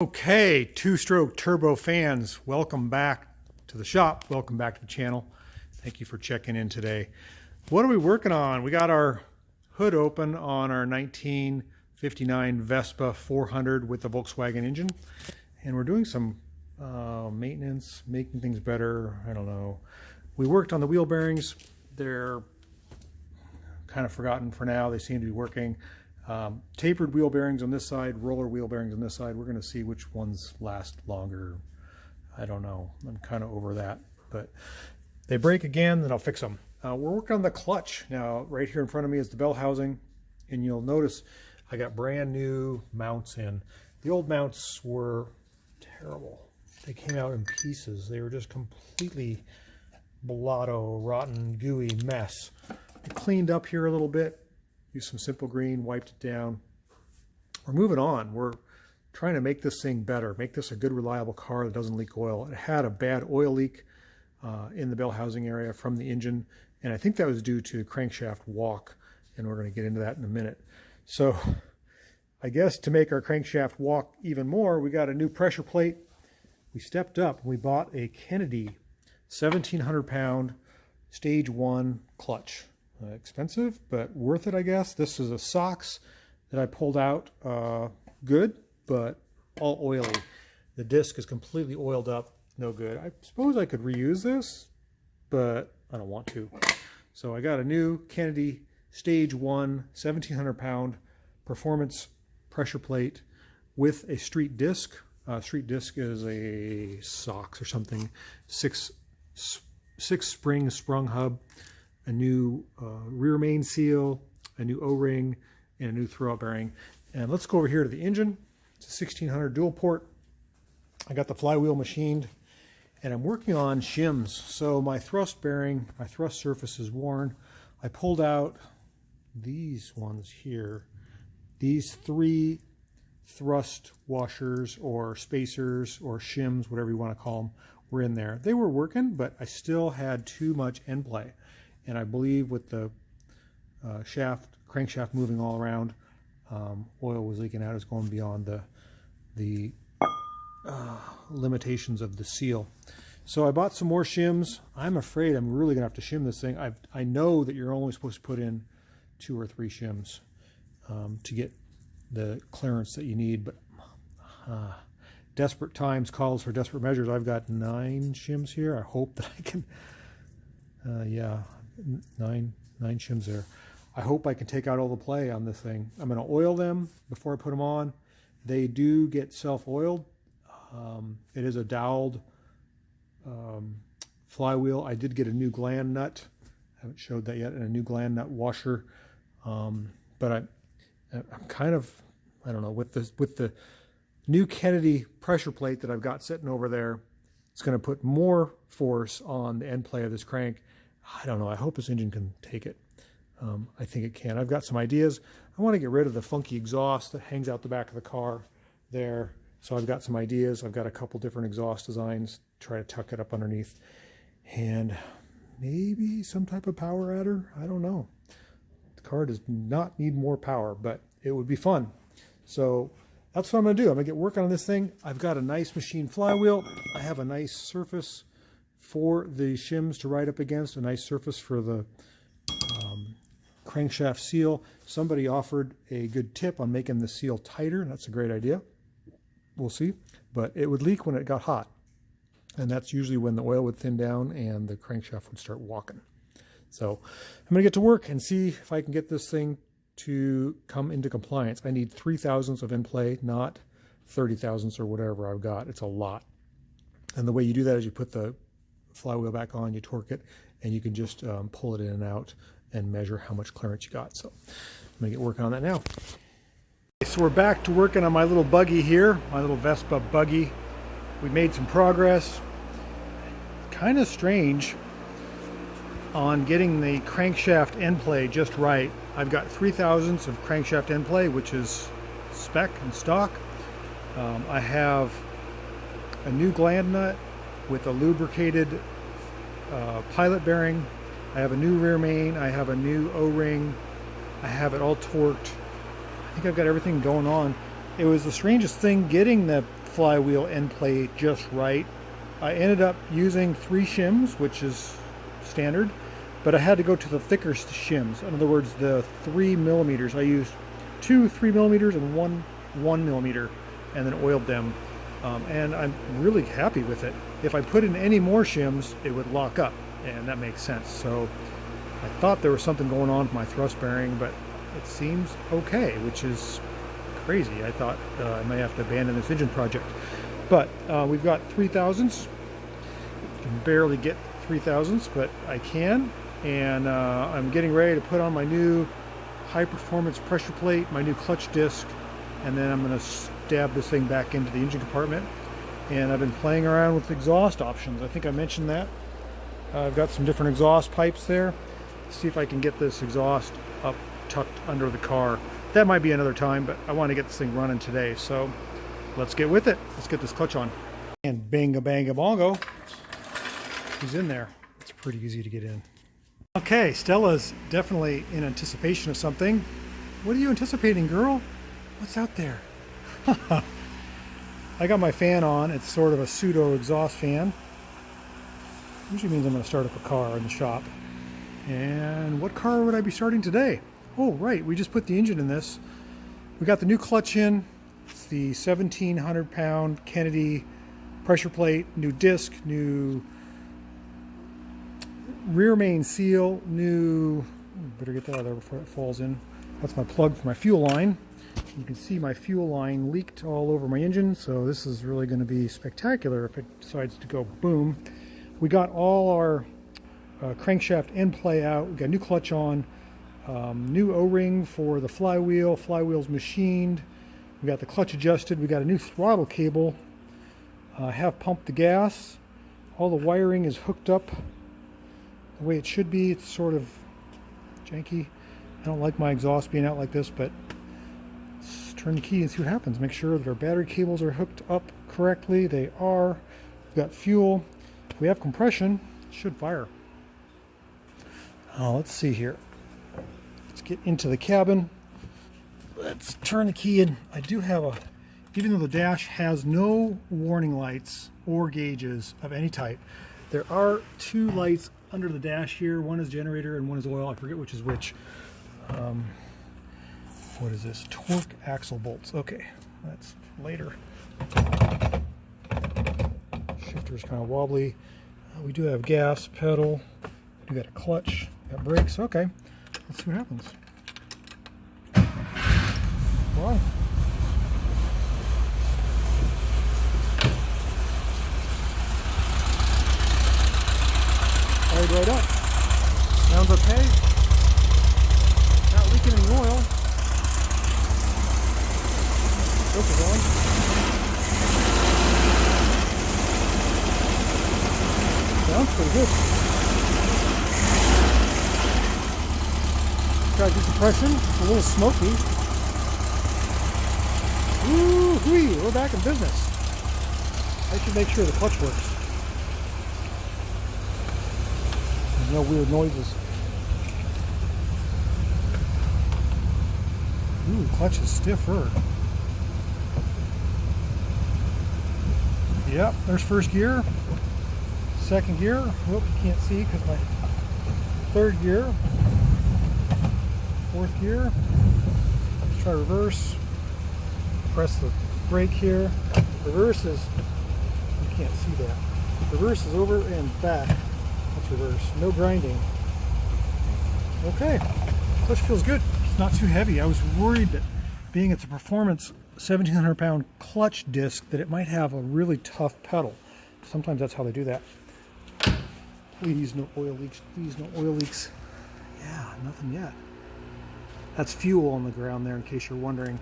Okay, two-stroke turbo fans, welcome back to the shop. Welcome back to the channel. Thank you for checking in today. What are we working on? We got our hood open on our 1959 Vespa 400 with the Volkswagen engine, and we're doing some maintenance, making things better. I don't know. We worked on the wheel bearings. They're kind of forgotten for now. They seem to be working. Tapered wheel bearings on this side, roller wheel bearings on this side. We're going to see which ones last longer. I don't know. I'm kind of over that. But they break again, then I'll fix them. We're working on the clutch. Now, right here in front of me is the bell housing. And you'll notice I got brand new mounts in. The old mounts were terrible. They came out in pieces. They were just completely blotto, rotten, gooey mess. I cleaned up here a little bit. Used some Simple Green, wiped it down. We're moving on. We're trying to make this thing better, make this a good, reliable car that doesn't leak oil. It had a bad oil leak in the bell housing area from the engine, and I think that was due to crankshaft walk, and we're going to get into that in a minute. So I guess to make our crankshaft walk even more, we got a new pressure plate. We stepped up and we bought a Kennedy 1,700-pound stage 1 clutch. Expensive, but worth it, I guess. This is a SOX that I pulled out. Good, but all oily. The disc is completely oiled up. No good. I suppose I could reuse this, but I don't want to. So I got a new Kennedy Stage 1 1,700-pound performance pressure plate with a street disc. Street disc is a SOX or something. Six spring sprung hub. A new rear main seal, a new O-ring, and a new throwout bearing. And let's go over here to the engine. It's a 1600 dual port. I got the flywheel machined, and I'm working on shims. So my thrust bearing, my thrust surface is worn. I pulled out these ones here. These 3 thrust washers or spacers or shims, whatever you want to call them, were in there. They were working, but I still had too much end play. And I believe with the crankshaft moving all around, oil was leaking out. It's going beyond the limitations of the seal. So I bought some more shims. I'm afraid I'm really gonna have to shim this thing. I know that you're only supposed to put in 2 or 3 shims to get the clearance that you need, but desperate times calls for desperate measures. I've got 9 shims here. I hope that I can, yeah. 9 shims there. I hope I can take out all the play on this thing. I'm going to oil them before I put them on. They do get self-oiled. It is a doweled flywheel. I did get a new gland nut. I haven't showed that yet, and a new gland nut washer. But I'm kind of, I don't know, with the new Kennedy pressure plate that I've got sitting over there, it's going to put more force on the end play of this crank. I don't know. I hope this engine can take it. I think it can. I've got some ideas. I want to get rid of the funky exhaust that hangs out the back of the car there. So I've got some ideas. I've got a couple different exhaust designs. Try to tuck it up underneath. And maybe some type of power adder. I don't know. The car does not need more power, but it would be fun. So that's what I'm going to do. I'm going to get working on this thing. I've got a nice machine flywheel. I have a nice surface for the shims to ride up against, a nice surface for the crankshaft seal. Somebody offered a good tip on making the seal tighter. That's a great idea. We'll see. But it would leak when it got hot. And that's usually when the oil would thin down and the crankshaft would start walking. So I'm going to get to work and see if I can get this thing to come into compliance. I need 3 thousandths of end play, not 30 thousandths or whatever I've got. It's a lot. And the way you do that is you put the flywheel back on, you torque it, and you can just pull it in and out and measure how much clearance you got. So I'm going to get working on that now. So we're back to working on my little buggy here, my little Vespa buggy. We made some progress. Kind of strange on getting the crankshaft end play just right. I've got 3 thousandths of crankshaft end play, which is spec and stock. I have a new gland nut with a lubricated pilot bearing. I have a new rear main. I have a new O-ring. I have it all torqued. I think I've got everything going on. It was the strangest thing getting the flywheel end plate just right. I ended up using 3 shims, which is standard, but I had to go to the thicker shims. In other words, the 3 millimeters. I used 2 3 millimeters and 1 millimeter, and then oiled them. And I'm really happy with it. If I put in any more shims, it would lock up, and that makes sense. So I thought there was something going on with my thrust bearing, but it seems okay, which is crazy. I thought I might have to abandon this engine project. But we've got 3000s. Can barely get 3000s, but I can. And I'm getting ready to put on my new high performance pressure plate, my new clutch disc, and then I'm going to stab this thing back into the engine compartment. And I've been playing around with exhaust options. I think I mentioned that. I've got some different exhaust pipes there. See if I can get this exhaust up tucked under the car. That might be another time, but I want to get this thing running today. So let's get with it. Let's get this clutch on. And banga banga bongo. He's in there. It's pretty easy to get in. Okay, Stella's definitely in anticipation of something. What are you anticipating, girl? What's out there? I got my fan on. It's sort of a pseudo exhaust fan. Usually means I'm going to start up a car in the shop. And what car would I be starting today? Oh, right. We just put the engine in this. We got the new clutch in. It's the 1,700 pound Kennedy pressure plate, new disc, new rear main seal, new, better get that out of there before it falls in. That's my plug for my fuel line. You can see my fuel line leaked all over my engine, so this is really going to be spectacular if it decides to go boom. We got all our crankshaft end play out. We got new clutch on, new O-ring for the flywheel. Flywheel's machined. We got the clutch adjusted. We got a new throttle cable. Have pumped the gas. All the wiring is hooked up the way it should be. It's sort of janky. I don't like my exhaust being out like this, but let's turn the key and see what happens. Make sure that our battery cables are hooked up correctly. They are. We've got fuel. If we have compression, it should fire. Let's see here. Let's get into the cabin. Let's turn the key in. I do have a, even though the dash has no warning lights or gauges of any type, there are 2 lights under the dash here. One is generator and one is oil. I forget which is which. What is this? Torque axle bolts. Okay, that's later. Shifter's kind of wobbly. We do have gas pedal. We got a clutch. Got brakes. Okay, let's see what happens. Wow. Fired right up. Sounds okay. Not leaking any oil. Filter's on. Sounds pretty good. Try to do compression. It's a little smoky. Woo-wee, we're back in business. I should make sure the clutch works. There's no weird noises. Ooh, clutch is stiffer. Yep, there's first gear. Second gear. Whoop, you can't see because my third gear. Fourth gear. Let's try reverse. Press the brake here. Reverse is, you can't see that. Reverse is over and back. That's reverse. No grinding. Okay. Clutch feels good. It's not too heavy. I was worried that being it's a performance 1,700 pound clutch disc that it might have a really tough pedal. Sometimes that's how they do that. Please no oil leaks. Please no oil leaks. Yeah, nothing yet. That's fuel on the ground there in case you're wondering.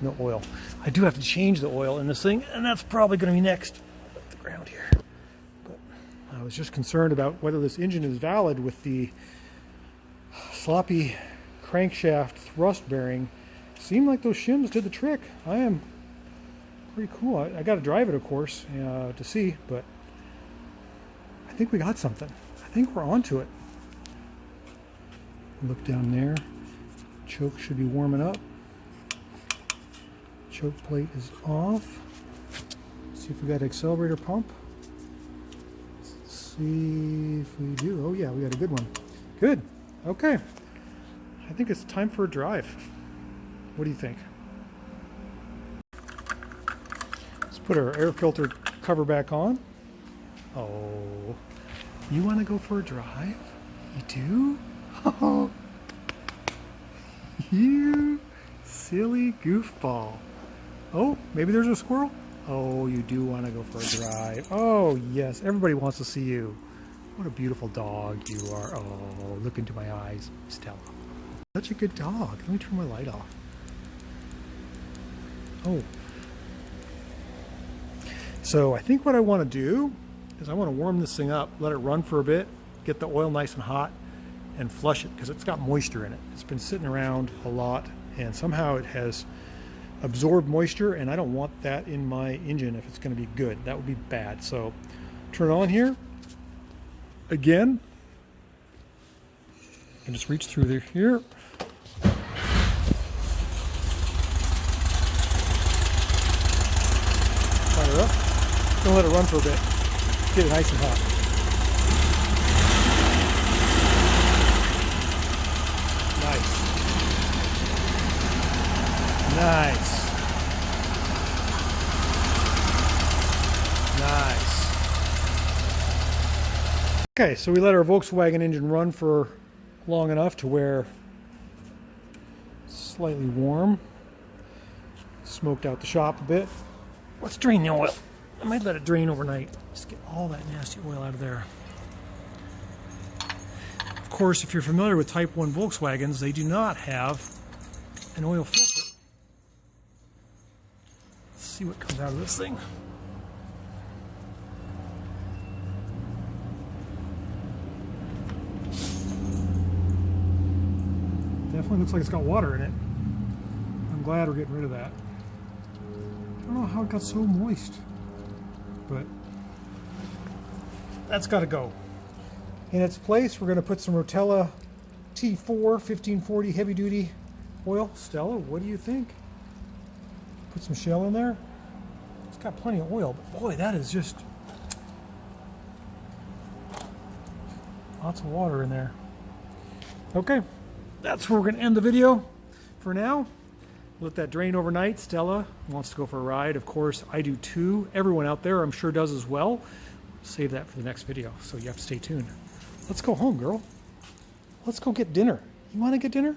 No oil. I do have to change the oil in this thing, and that's probably going to be next. Put the ground here. But I was just concerned about whether this engine is valid with the sloppy crankshaft thrust bearing. Seemed like those shims did the trick. I am pretty cool. I got to drive it, of course, to see, but I think we got something. I think we're onto it. Look down there. Choke should be warming up. choke plate is off. See if we got accelerator pump. Let's see if we do. Oh yeah, we got a good one. Good. Okay. I think it's time for a drive. What do you think? Let's put our air filter cover back on. Oh, you want to go for a drive? You do? Oh, you silly goofball. Oh, maybe there's a squirrel? Oh, you do want to go for a drive. Oh, yes. Everybody wants to see you. What a beautiful dog you are. Oh, look into my eyes, Stella. Such a good dog. Let me turn my light off. Oh. So I think what I want to do is I want to warm this thing up, let it run for a bit, get the oil nice and hot, and flush it because it's got moisture in it. It's been sitting around a lot, and somehow it has absorbed moisture, and I don't want that in my engine if it's going to be good. That would be bad. So turn it on here. Again, and just reach through there here. Fire up. Gonna let it run for a bit. Get it nice and hot. Nice. Nice. Okay, so we let our Volkswagen engine run for long enough to where it's slightly warm. Smoked out the shop a bit. Let's drain the oil. I might let it drain overnight. Just get all that nasty oil out of there. Of course, if you're familiar with Type 1 Volkswagens, they do not have an oil filter. Let's see what comes out of this thing. Definitely looks like it's got water in it. I'm glad we're getting rid of that. I don't know how it got so moist, but that's got to go. In its place, we're going to put some Rotella T4 1540 heavy duty oil. Stella, what do you think? Put some Shell in there. It's got plenty of oil, but boy, that is just lots of water in there. Okay, that's where we're going to end the video for now. Let that drain overnight. Stella wants to go for a ride. Of course, I do too. Everyone out there, I'm sure, does as well. Save that for the next video, so you have to stay tuned. Let's go home, girl. Let's go get dinner. You want to get dinner?